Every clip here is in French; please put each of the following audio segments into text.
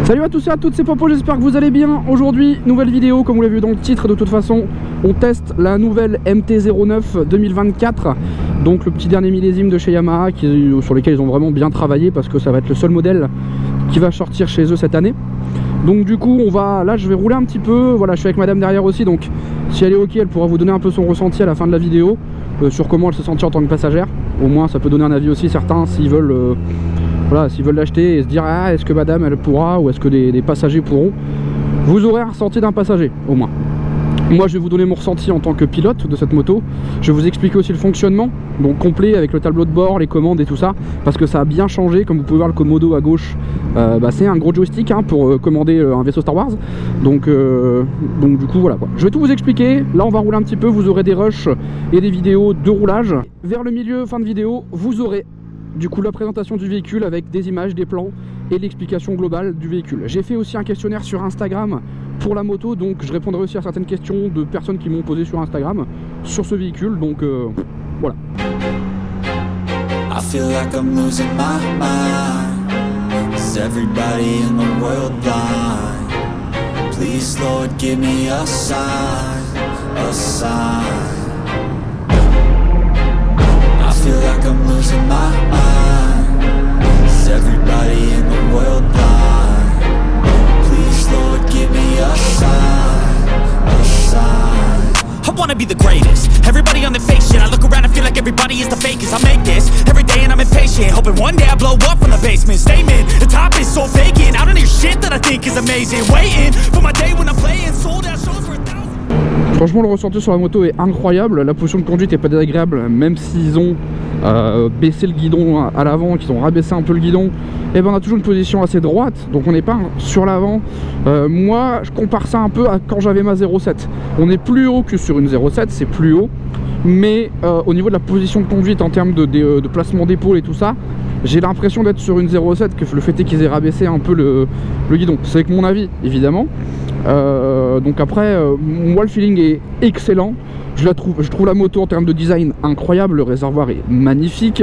Salut à tous et à toutes, c'est Popo, j'espère que vous allez bien. Aujourd'hui, nouvelle vidéo, comme vous l'avez vu dans le titre, de toute façon, on teste la nouvelle MT-09 2024. Donc le petit dernier millésime de chez Yamaha, sur lesquels ils ont vraiment bien travaillé, parce que ça va être le seul modèle qui va sortir chez eux cette année. Donc du coup, là je vais rouler un petit peu, voilà, je suis avec madame derrière aussi, donc si elle est ok, elle pourra vous donner un peu son ressenti à la fin de la vidéo, sur comment elle se sentit en tant que passagère. Au moins ça peut donner un avis aussi, certains, s'ils veulent... Voilà, s'ils veulent l'acheter et se dire ah, est-ce que madame elle pourra ou est-ce que des passagers pourront, vous aurez un ressenti d'un passager au moins. Moi je vais vous donner mon ressenti en tant que pilote de cette moto. Je vais vous expliquer aussi le fonctionnement, donc complet avec le tableau de bord, les commandes et tout ça, parce que ça a bien changé. Comme vous pouvez voir, le Komodo à gauche, c'est un gros joystick pour commander un vaisseau Star Wars. Donc du coup voilà quoi. Je vais tout vous expliquer. Là on va rouler un petit peu, vous aurez des rushs et des vidéos de roulage. Vers le milieu, fin de vidéo, vous aurez du coup la présentation du véhicule avec des images, des plans et l'explication globale du véhicule. J'ai fait aussi un questionnaire sur Instagram pour la moto, donc je répondrai aussi à certaines questions de personnes qui m'ont posé sur Instagram sur ce véhicule, donc voilà. I feel like I'm losing my mind. Is everybody in the world blind? Please Lord give me a sign, a sign. I feel like I'm losing my mind. Is everybody in the world blind? Please Lord give me a sign, a sign. I wanna be the greatest. Everybody on the fake shit. I look around and feel like everybody is the fakest. I make this every day and I'm impatient, hoping one day I blow up from the basement. Statement, the top is so vacant. I don't hear shit that I think is amazing. Waiting for my day when I'm playing sold out shows for 1,000. Franchement, le ressenti sur la moto est incroyable. La position de conduite est pas désagréable, même s'ils ont baissé le guidon à l'avant, qu'ils ont rabaissé un peu le guidon. Et ben on a toujours une position assez droite, donc on n'est pas sur l'avant. Moi, je compare ça un peu à quand j'avais ma 07. On est plus haut que sur une 07, c'est plus haut. Mais au niveau de la position de conduite, en termes de placement d'épaule et tout ça, j'ai l'impression d'être sur une 07, que le fait est qu'ils aient rabaissé un peu le guidon. C'est avec mon avis, évidemment. Donc après, moi le feeling est excellent. Je trouve la moto en termes de design incroyable, le réservoir est magnifique,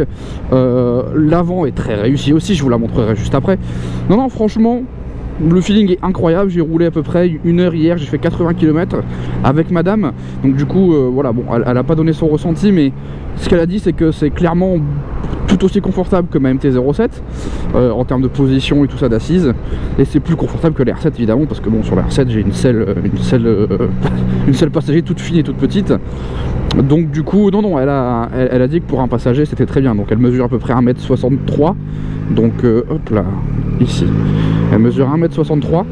l'avant est très réussi aussi, je vous la montrerai juste après. Non, franchement, le feeling est incroyable. J'ai roulé à peu près 1 heure hier, j'ai fait 80 km avec madame. Donc du coup, voilà, bon, elle a pas donné son ressenti, mais ce qu'elle a dit, c'est que c'est clairement tout aussi confortable que ma MT-07 en termes de position et tout ça d'assise, et c'est plus confortable que la R7 évidemment, parce que bon, sur la R7 j'ai une selle passager toute fine et toute petite. Donc du coup non, elle a dit que pour un passager c'était très bien. Donc elle mesure à peu près 1m63, donc hop là, ici elle mesure 1m63,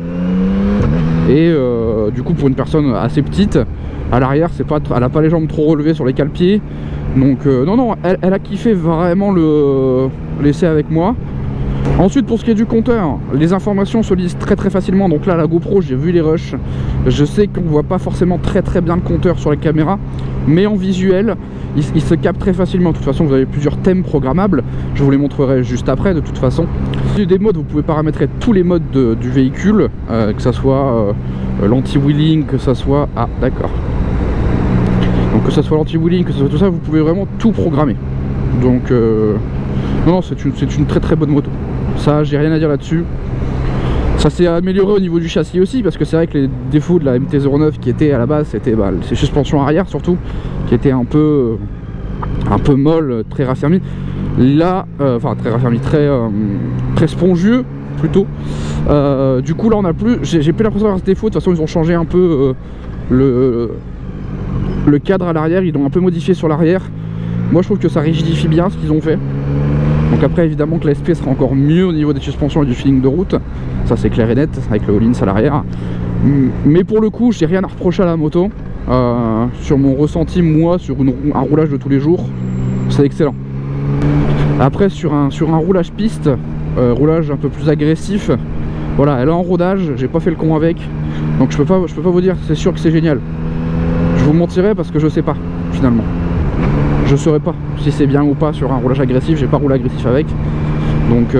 et du coup pour une personne assez petite à l'arrière, elle a pas les jambes trop relevées sur les cale-pieds. Donc non, elle a kiffé vraiment l'essai avec moi. Ensuite, pour ce qui est du compteur, les informations se lisent très facilement. Donc là, la GoPro, j'ai vu les rushs. Je sais qu'on voit pas forcément très bien le compteur sur les caméras, mais en visuel, il se capte très facilement. De toute façon, vous avez plusieurs thèmes programmables. Je vous les montrerai juste après, de toute façon. Des modes, vous pouvez paramétrer tous les modes du véhicule, que ça soit l'anti-wheeling, que ça soit... Ah, d'accord. Donc que ça soit l'anti-wheeling, que ce soit tout ça, vous pouvez vraiment tout programmer. Donc non, c'est une très bonne moto. Ça, j'ai rien à dire là-dessus. Ça s'est amélioré au niveau du châssis aussi, parce que c'est vrai que les défauts de la MT-09 qui était à la base, c'était ces suspensions arrière surtout, qui étaient un peu molles, très raffermies. Là, enfin très raffermies, très spongieux plutôt. Du coup là on a plus, j'ai plus l'impression d'avoir ce défaut. De toute façon ils ont changé un peu le cadre à l'arrière, ils l'ont un peu modifié sur l'arrière. Moi je trouve que ça rigidifie bien ce qu'ils ont fait. Donc après évidemment que la SP sera encore mieux au niveau des suspensions et du feeling de route. Ça c'est clair et net, avec le all-in à l'arrière. Mais pour le coup j'ai rien à reprocher à la moto. Sur mon ressenti, moi, sur un roulage de tous les jours, c'est excellent. Après sur un roulage piste, roulage un peu plus agressif, voilà, elle est en rodage, j'ai pas fait le con avec. Donc je peux pas vous dire c'est sûr que c'est génial. Je vous mentirais parce que je sais pas finalement. Je saurais pas si c'est bien ou pas sur un roulage agressif, j'ai pas roulé agressif avec. Donc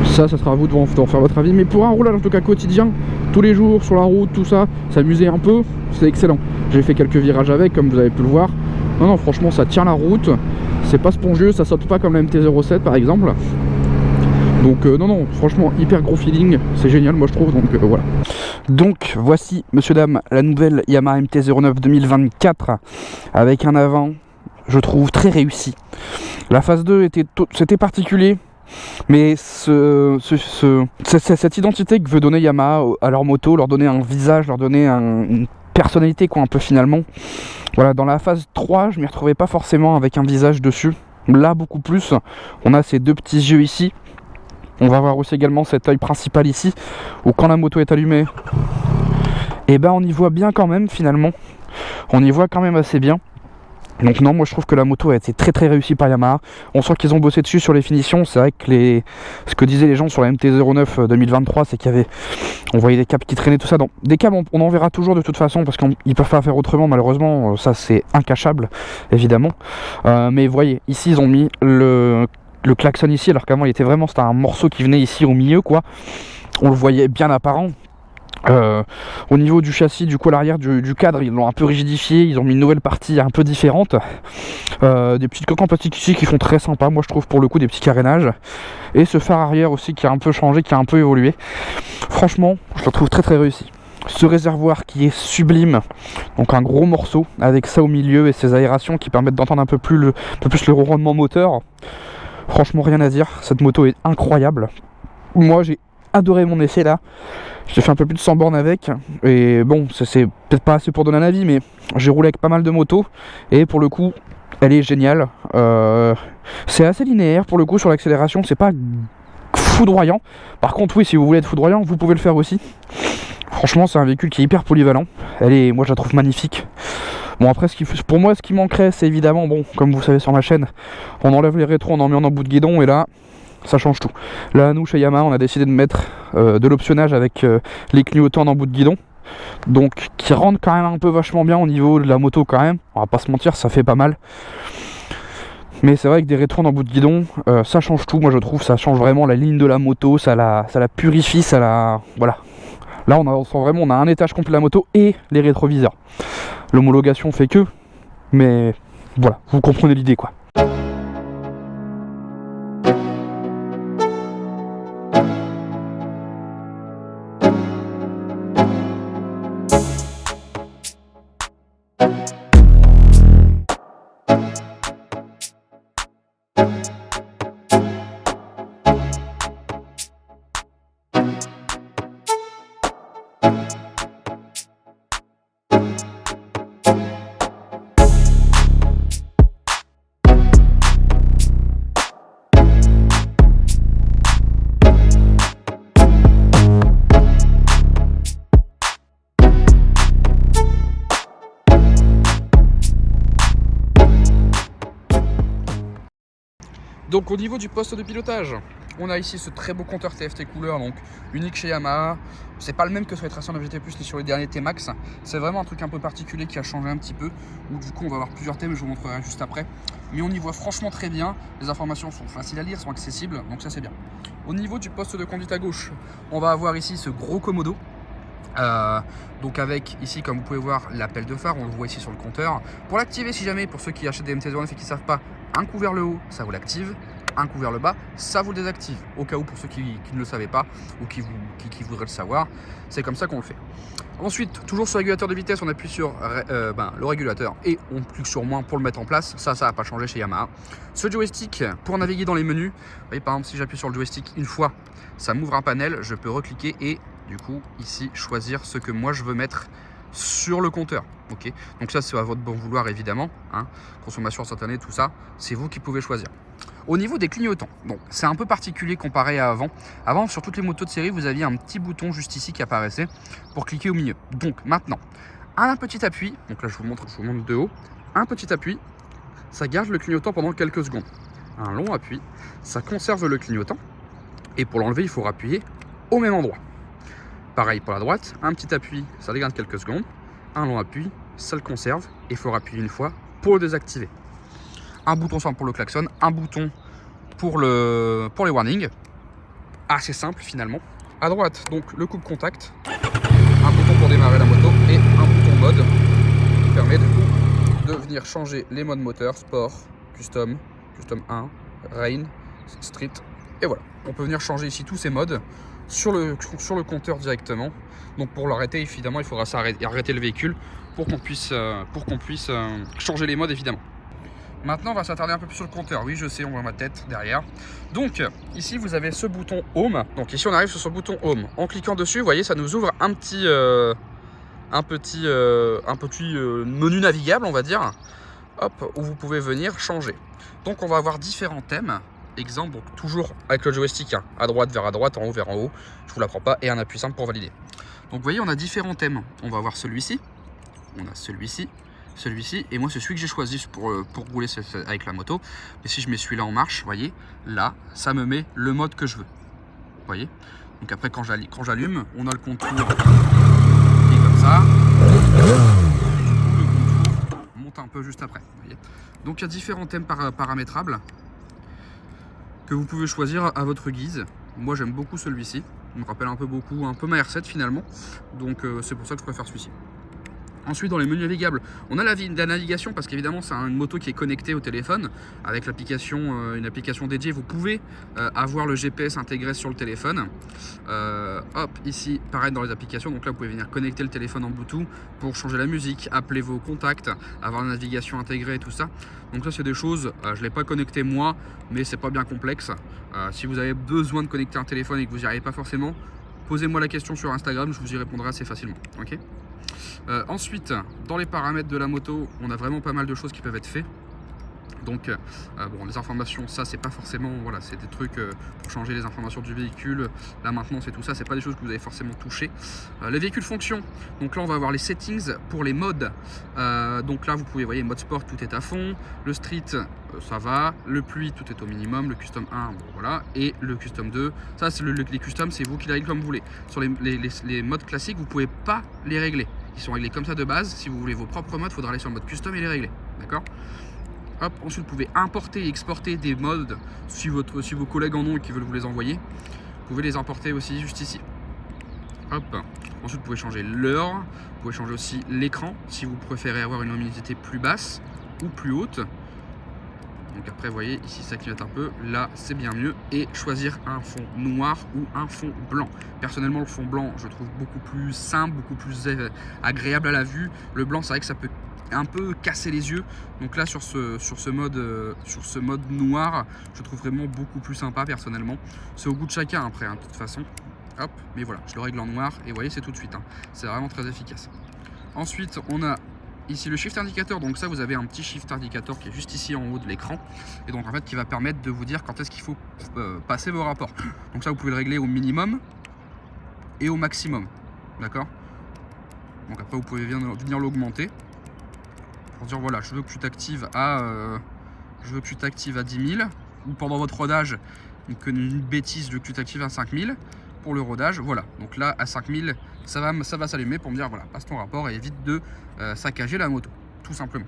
ça sera à vous d'en faire votre avis. Mais pour un roulage en tout cas quotidien, tous les jours sur la route, tout ça, s'amuser un peu, c'est excellent. J'ai fait quelques virages avec, comme vous avez pu le voir. Non, franchement ça tient la route, c'est pas spongieux, ça saute pas comme la MT-07 par exemple. Donc non, franchement hyper gros feeling, c'est génial moi je trouve, donc voilà. Donc voici, monsieur dame, la nouvelle Yamaha MT-09 2024 avec un avant, je trouve, très réussi. La phase 2 c'était particulier, mais cette identité que veut donner Yamaha à leur moto, leur donner un visage, leur donner une personnalité quoi un peu finalement. Voilà, dans la phase 3, je m'y retrouvais pas forcément avec un visage dessus. Là beaucoup plus, on a ces deux petits yeux ici. On va voir aussi également cet œil principal ici, où quand la moto est allumée, et ben on y voit bien quand même finalement. On y voit quand même assez bien. Donc non, moi je trouve que la moto a été très très réussie par Yamaha. On sent qu'ils ont bossé dessus sur les finitions. C'est vrai que ce que disaient les gens sur la MT-09 2023, c'est qu'il y avait, on voyait des câbles qui traînaient, tout ça. Donc, des câbles on en verra toujours de toute façon, parce qu'ils peuvent pas faire autrement malheureusement. Ça c'est incachable évidemment. Mais vous voyez, ici ils ont mis le klaxon ici, alors qu'avant c'était un morceau qui venait ici au milieu quoi. On le voyait bien apparent. Au niveau du châssis, du coup à l'arrière du cadre, ils l'ont un peu rigidifié, ils ont mis une nouvelle partie un peu différente, des petites coques en plastique ici qui font très sympa, moi je trouve, pour le coup, des petits carénages, et ce phare arrière aussi qui a un peu changé, qui a un peu évolué. Franchement je le trouve très très réussi. Ce réservoir qui est sublime, donc un gros morceau avec ça au milieu et ces aérations qui permettent d'entendre un peu plus le ronronnement moteur. Franchement rien à dire, cette moto est incroyable. Moi j'ai adoré mon essai là. J'ai fait un peu plus de 100 bornes avec, et bon, c'est peut-être pas assez pour donner un avis, mais j'ai roulé avec pas mal de motos, et pour le coup, elle est géniale. C'est assez linéaire pour le coup sur l'accélération, c'est pas foudroyant. Par contre, oui, si vous voulez être foudroyant, vous pouvez le faire aussi. Franchement, c'est un véhicule qui est hyper polyvalent. Moi, je la trouve magnifique. Bon, après, pour moi, ce qui manquerait, c'est évidemment, bon, comme vous savez sur ma chaîne, on enlève les rétros, on en met en bout de guidon, et là, ça change tout. Là, nous, chez Yamaha, on a décidé de mettre de l'optionnage avec les clignotants en bout de guidon. Donc, qui rendent quand même un peu vachement bien au niveau de la moto quand même. On va pas se mentir, ça fait pas mal. Mais c'est vrai que des rétros en bout de guidon, ça change tout. Moi, je trouve, ça change vraiment la ligne de la moto. Ça la purifie, voilà. Là, on sent vraiment, on a un étage complet de la moto et les rétroviseurs. L'homologation fait que, mais voilà, vous comprenez l'idée quoi. Donc au niveau du poste de pilotage, on a ici ce très beau compteur TFT couleur, donc unique chez Yamaha. C'est pas le même que sur les Tracer 9 GT+, ni sur les derniers T-Max. C'est vraiment un truc un peu particulier qui a changé un petit peu, où du coup on va avoir plusieurs thèmes, je vous montrerai juste après. Mais on y voit franchement très bien, les informations sont faciles à lire, sont accessibles, donc ça c'est bien. Au niveau du poste de conduite à gauche, on va avoir ici ce gros commodo. Donc avec ici, comme vous pouvez voir, l'appel de phare, on le voit ici sur le compteur. Pour l'activer, si jamais, pour ceux qui achètent des MT-09 et qui ne savent pas, un coup vers le haut, ça vous l'active, un coup vers le bas, ça vous le désactive. Au cas où, pour ceux qui ne le savaient pas ou qui voudraient le savoir, c'est comme ça qu'on le fait. Ensuite, toujours sur le régulateur de vitesse, on appuie sur le régulateur et on clique sur moins pour le mettre en place. Ça n'a pas changé chez Yamaha. Ce joystick, pour naviguer dans les menus, vous voyez, par exemple, si j'appuie sur le joystick une fois, ça m'ouvre un panel, je peux recliquer et du coup, ici, choisir ce que moi je veux mettre sur le compteur. Ok, donc ça c'est à votre bon vouloir évidemment, hein. Consommation instantanée, tout ça, c'est vous qui pouvez choisir. Au niveau des clignotants, donc c'est un peu particulier comparé à avant. Avant, sur toutes les motos de série, vous aviez un petit bouton juste ici qui apparaissait pour cliquer au milieu. Donc maintenant, un petit appui, donc là je vous montre de haut, un petit appui, ça garde le clignotant pendant quelques secondes. Un long appui, ça conserve le clignotant, et pour l'enlever, il faut rappuyer au même endroit. Pareil pour la droite, un petit appui, ça dégarde quelques secondes. Un long appui, ça le conserve et il faut appuyer une fois pour le désactiver. Un bouton simple pour le klaxon, un bouton pour les warnings. Assez simple finalement. À droite, donc le coupe-contact, un bouton pour démarrer la moto et un bouton mode qui permet du coup de venir changer les modes moteur, sport, custom, custom 1, rain, street Et voilà, on peut venir changer ici tous ces modes sur le compteur directement. Donc pour l'arrêter, évidemment, il faudra arrêter le véhicule pour qu'on puisse changer les modes, évidemment. Maintenant, on va s'attarder un peu plus sur le compteur. Oui, je sais, on voit ma tête derrière. Donc, ici, vous avez ce bouton Home. Donc ici, on arrive sur ce bouton Home. En cliquant dessus, vous voyez, ça nous ouvre un petit menu navigable, on va dire. Hop, où vous pouvez venir changer. Donc, on va avoir différents thèmes. Exemple, donc toujours avec le joystick, hein, à droite vers à droite, en haut vers en haut. Je vous l'apprends pas. Et un appui simple pour valider. Donc, vous voyez, on a différents thèmes. On va avoir celui-ci. On a celui-ci. Celui-ci, et moi c'est celui que j'ai choisi pour rouler avec la moto. Mais si je mets celui-là en marche, vous voyez, là, ça me met le mode que je veux. Vous voyez. Donc après, quand j'allume, on a le contour qui est comme ça. Le contour monte un peu juste après. Vous voyez. Donc il y a différents thèmes paramétrables que vous pouvez choisir à votre guise. Moi j'aime beaucoup celui-ci. Il me rappelle un peu ma R7 finalement. Donc c'est pour ça que je préfère celui-ci. Ensuite, dans les menus navigables, on a la navigation parce qu'évidemment, c'est une moto qui est connectée au téléphone. Avec l'application, une application dédiée, vous pouvez avoir le GPS intégré sur le téléphone. Hop, ici, pareil dans les applications. Donc là, vous pouvez venir connecter le téléphone en Bluetooth pour changer la musique, appeler vos contacts, avoir la navigation intégrée et tout ça. Donc ça, c'est des choses, je ne l'ai pas connecté moi, mais c'est pas bien complexe. Si vous avez besoin de connecter un téléphone et que vous n'y arrivez pas forcément, posez-moi la question sur Instagram, je vous y répondrai assez facilement. Ok. Ensuite, dans les paramètres de la moto, on a vraiment pas mal de choses qui peuvent être faites. Donc, bon, les informations, ça c'est pas forcément, voilà, c'est des trucs pour changer les informations du véhicule, la maintenance et tout ça, c'est pas des choses que vous avez forcément touché. Les véhicules fonction, donc là on va avoir les settings pour les modes. Donc là vous pouvez, voyez, mode sport, tout est à fond, le street, ça va, le pluie, tout est au minimum, le custom 1, bon, voilà, et le custom 2, ça c'est les customs, c'est vous qui les réglez comme vous voulez. Sur les modes classiques, vous pouvez pas les régler. Ils sont réglés comme ça de base. Si vous voulez vos propres modes, il faudra aller sur le mode custom et les régler. D'accord. Hop, ensuite vous pouvez importer et exporter des modes si vos collègues en ont et qui veulent vous les envoyer. Vous pouvez les importer aussi juste ici. Hop. Ensuite vous pouvez changer l'heure. Vous pouvez changer aussi l'écran si vous préférez avoir une luminosité plus basse ou plus haute. Donc après vous voyez ici ça clignote un peu, là c'est bien mieux, et choisir un fond noir ou un fond blanc. Personnellement le fond blanc je trouve beaucoup plus simple, beaucoup plus agréable à la vue. Le blanc c'est vrai que ça peut un peu casser les yeux, donc là sur ce mode noir je trouve vraiment beaucoup plus sympa personnellement. C'est au goût de chacun après hein, de toute façon. Hop, mais voilà, je le règle en noir et vous voyez c'est tout de suite, hein. C'est vraiment très efficace. Ensuite on a ici le shift indicateur, donc ça vous avez un petit shift indicateur qui est juste ici en haut de l'écran et donc en fait qui va permettre de vous dire quand est-ce qu'il faut passer vos rapports. Donc ça vous pouvez le régler au minimum et au maximum, d'accord. Donc après vous pouvez venir l'augmenter pour dire voilà je veux que tu t'actives à 10 000 ou pendant votre rodage une bêtise, je veux que tu t'actives à 5 000 pour le rodage, voilà. Donc là à 5 000 ça va s'allumer pour me dire voilà, passe ton rapport et évite de saccager la moto, tout simplement.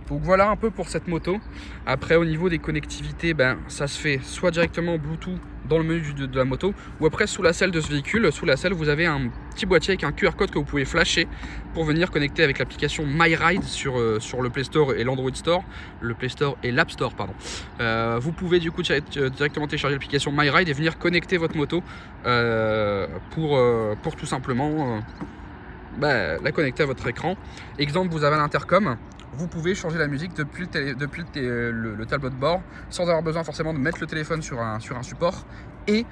Donc voilà un peu pour cette moto. Après au niveau des connectivités, ben, ça se fait soit directement Bluetooth dans le menu de la moto, ou après sous la selle de ce véhicule, sous la selle vous avez un petit boîtier avec un QR code que vous pouvez flasher pour venir connecter avec l'application MyRide sur le Play Store et l'Android Store, le Play Store et l'App Store pardon. Vous pouvez du coup directement télécharger l'application MyRide et venir connecter votre moto pour tout simplement la connecter à votre écran. Exemple, vous avez l'intercom. Vous pouvez changer la musique depuis le tableau de bord sans avoir besoin forcément de mettre le téléphone sur un support et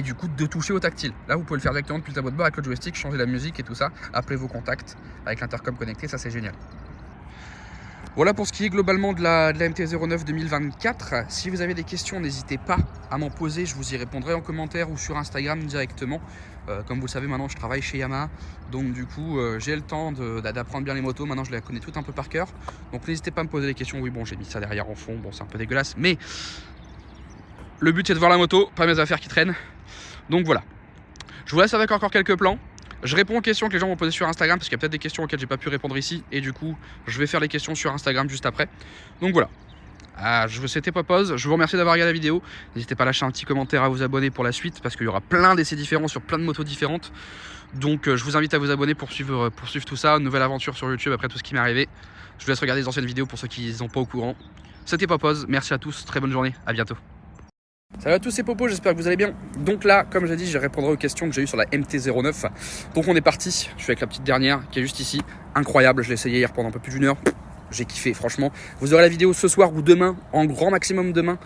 du coup de toucher au tactile. Là vous pouvez le faire directement depuis le tableau de bord avec le joystick, changer la musique et tout ça, appeler vos contacts avec l'intercom connecté, ça c'est génial. Voilà pour ce qui est globalement de la MT-09 2024. Si vous avez des questions, n'hésitez pas à m'en poser, je vous y répondrai en commentaire ou sur Instagram directement. Comme vous le savez, maintenant je travaille chez Yamaha, donc du coup j'ai le temps d'apprendre bien les motos. Maintenant je les connais toutes un peu par cœur, donc n'hésitez pas à me poser des questions. Oui bon, j'ai mis ça derrière en fond, bon c'est un peu dégueulasse, mais le but c'est de voir la moto, pas mes affaires qui traînent. Donc voilà, je vous laisse avec encore quelques plans. Je réponds aux questions que les gens m'ont posées sur Instagram parce qu'il y a peut-être des questions auxquelles j'ai pas pu répondre ici et du coup je vais faire les questions sur Instagram juste après. Donc voilà, C'était Popose, je vous remercie d'avoir regardé la vidéo. N'hésitez pas à lâcher un petit commentaire, à vous abonner pour la suite, parce qu'il y aura plein d'essais différents sur plein de motos différentes. Donc je vous invite à vous abonner pour suivre tout ça, une nouvelle aventure sur YouTube après tout ce qui m'est arrivé. Je vous laisse regarder les anciennes vidéos pour ceux qui ne sont pas au courant. C'était Popose, merci à tous, très bonne journée, à bientôt. Salut à tous, c'est Popo, j'espère que vous allez bien. Donc là, comme j'ai dit, je répondrai aux questions que j'ai eues sur la MT-09. Donc on est parti, je suis avec la petite dernière qui est juste ici. Incroyable, je l'ai essayé hier pendant un peu plus d'1 heure. J'ai kiffé, franchement. Vous aurez la vidéo ce soir ou demain, en grand maximum demain,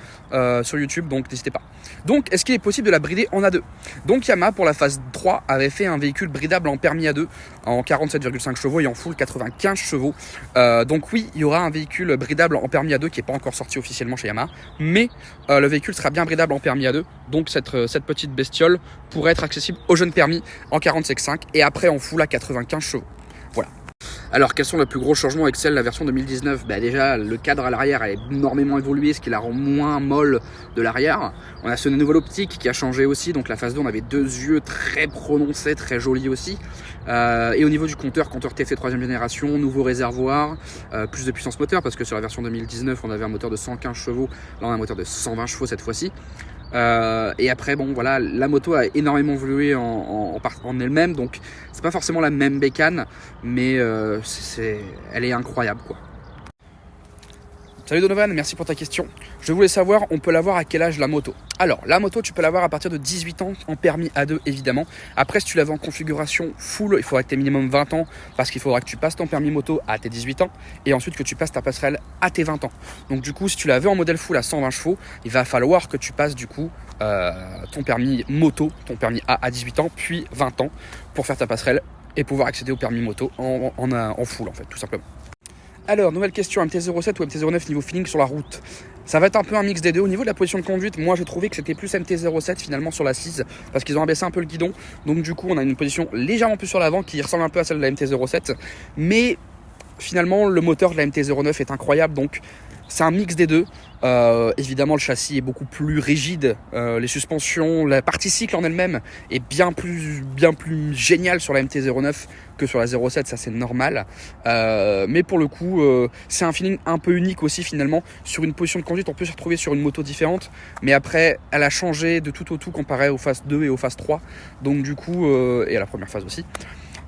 sur YouTube, donc n'hésitez pas. Donc, est-ce qu'il est possible de la brider en A2? Donc, Yamaha, pour la phase 3, avait fait un véhicule bridable en permis A2, en 47,5 chevaux et en full 95 chevaux. Donc oui, il y aura un véhicule bridable en permis A2 qui n'est pas encore sorti officiellement chez Yamaha, mais le véhicule sera bien bridable en permis A2. Donc, cette petite bestiole pourrait être accessible aux jeunes permis en 47,5 et après en full à 95 chevaux. Voilà. Alors, quels sont les plus gros changements avec la version 2019? Déjà, le cadre à l'arrière a énormément évolué, ce qui la rend moins molle de l'arrière. On a ce nouveau optique qui a changé aussi. Donc, la phase 2, on avait 2 yeux très prononcés, très jolis aussi. Et au niveau du compteur TFT 3e génération, nouveau réservoir, plus de puissance moteur, parce que sur la version 2019, on avait un moteur de 115 chevaux. Là, on a un moteur de 120 chevaux cette fois-ci. Et après, bon, voilà, la moto a énormément évolué en elle-même, donc c'est pas forcément la même bécane, mais elle est incroyable, quoi. Salut Donovan, merci pour ta question. Je voulais savoir, on peut l'avoir à quel âge la moto? Alors, la moto, tu peux l'avoir à partir de 18 ans en permis A2, évidemment. Après, si tu l'avais en configuration full, il faudra que tu aies minimum 20 ans parce qu'il faudra que tu passes ton permis moto à tes 18 ans et ensuite que tu passes ta passerelle à tes 20 ans. Donc, du coup, si tu l'avais en modèle full à 120 chevaux, il va falloir que tu passes, du coup, ton permis moto, ton permis A à 18 ans, puis 20 ans pour faire ta passerelle et pouvoir accéder au permis moto en full, en fait, tout simplement. Alors, nouvelle question, MT-07 ou MT-09 niveau feeling sur la route? Ça va être un peu un mix des deux. Au niveau de la position de conduite, moi j'ai trouvé que c'était plus MT-07 finalement sur l'assise parce qu'ils ont abaissé un peu le guidon. Donc du coup, on a une position légèrement plus sur l'avant qui ressemble un peu à celle de la MT-07. Mais finalement, le moteur de la MT-09 est incroyable. Donc c'est un mix des deux. Évidemment, le châssis est beaucoup plus rigide. Les suspensions, la partie cycle en elle-même est bien plus géniale sur la MT-09 que sur la 07, ça c'est normal. Mais pour le coup, c'est un feeling un peu unique aussi finalement. Sur une position de conduite, on peut se retrouver sur une moto différente. Mais après, elle a changé de tout au tout comparé aux phases 2 et aux phases 3. Donc du coup, et à la première phase aussi.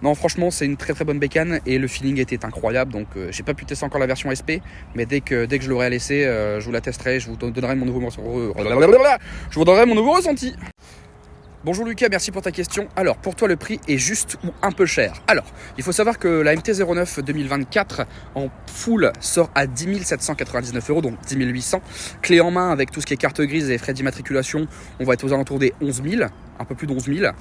Non, franchement, c'est une très très bonne bécane et le feeling était incroyable. Donc, j'ai pas pu tester encore la version SP, mais dès que je l'aurai à laisser, je vous la testerai, je vous donnerai mon nouveau ressenti. Bonjour Lucas, merci pour ta question. Alors, pour toi, le prix est juste ou un peu cher? Alors, il faut savoir que la MT-09 2024 en full sort à 10 799 €, donc 10 800. Clé en main avec tout ce qui est carte grise et frais d'immatriculation, on va être aux alentours des 11 000. Un peu plus de 11 000.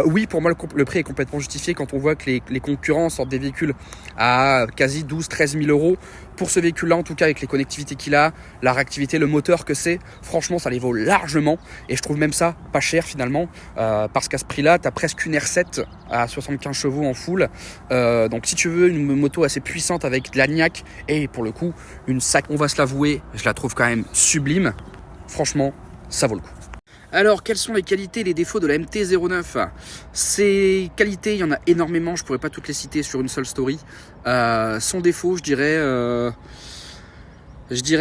Oui, pour moi, le prix est complètement justifié quand on voit que les concurrents sortent des véhicules à quasi 12-13 000 €. Pour ce véhicule-là, en tout cas, avec les connectivités qu'il a, la réactivité, le moteur que c'est, franchement, ça les vaut largement. Et je trouve même ça pas cher finalement, parce qu'à ce prix-là, tu as presque une R7 à 75 chevaux en full. Donc si tu veux une moto assez puissante avec de la niaque, et pour le coup, une sac, on va se l'avouer, je la trouve quand même sublime. Franchement, ça vaut le coup. Alors, quelles sont les qualités et les défauts de la MT-09? Ces qualités, il y en a énormément, je ne pourrais pas toutes les citer sur une seule story. Son défaut, je dirais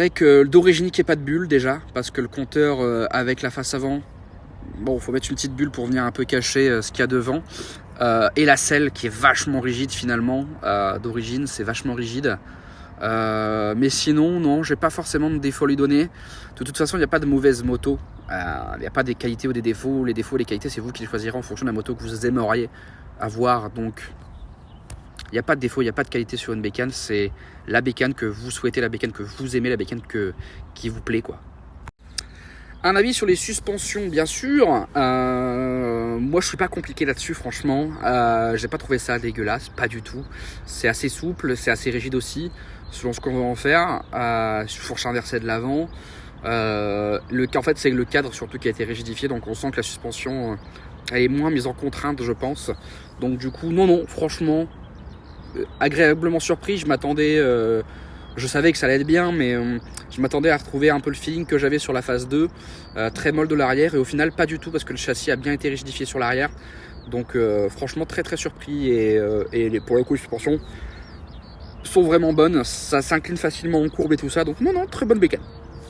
que d'origine, qu'il n'y ait pas de bulle déjà, parce que le compteur avec la face avant, bon, il faut mettre une petite bulle pour venir un peu cacher ce qu'il y a devant. Et la selle qui est vachement rigide finalement, d'origine, c'est vachement rigide. Mais sinon, non, j'ai pas forcément de défaut à lui donner. De toute façon, il n'y a pas de mauvaise moto. Il n'y a pas des qualités ou des défauts. Les défauts et les qualités, c'est vous qui les choisirez en fonction de la moto que vous aimeriez avoir. Donc, il n'y a pas de défaut, il n'y a pas de qualité sur une bécane. C'est la bécane que vous souhaitez, la bécane que vous aimez, la bécane qui vous plaît, quoi. Un avis sur les suspensions, bien sûr. Moi, je suis pas compliqué là-dessus, franchement. J'ai pas trouvé ça dégueulasse, pas du tout. C'est assez souple, c'est assez rigide aussi, selon ce qu'on veut en faire. Fourche inversée de l'avant. En fait, c'est le cadre surtout qui a été rigidifié, donc on sent que la suspension elle est moins mise en contrainte, je pense. Donc du coup, non, franchement, agréablement surpris. Je m'attendais, je savais que ça allait être bien, mais je m'attendais à retrouver un peu le feeling que j'avais sur la phase 2, très molle de l'arrière, et au final pas du tout, parce que le châssis a bien été rigidifié sur l'arrière. Donc franchement très très surpris, et pour le coup les suspensions sont vraiment bonnes, ça s'incline facilement en courbe et tout ça, donc non, très bonne bécane.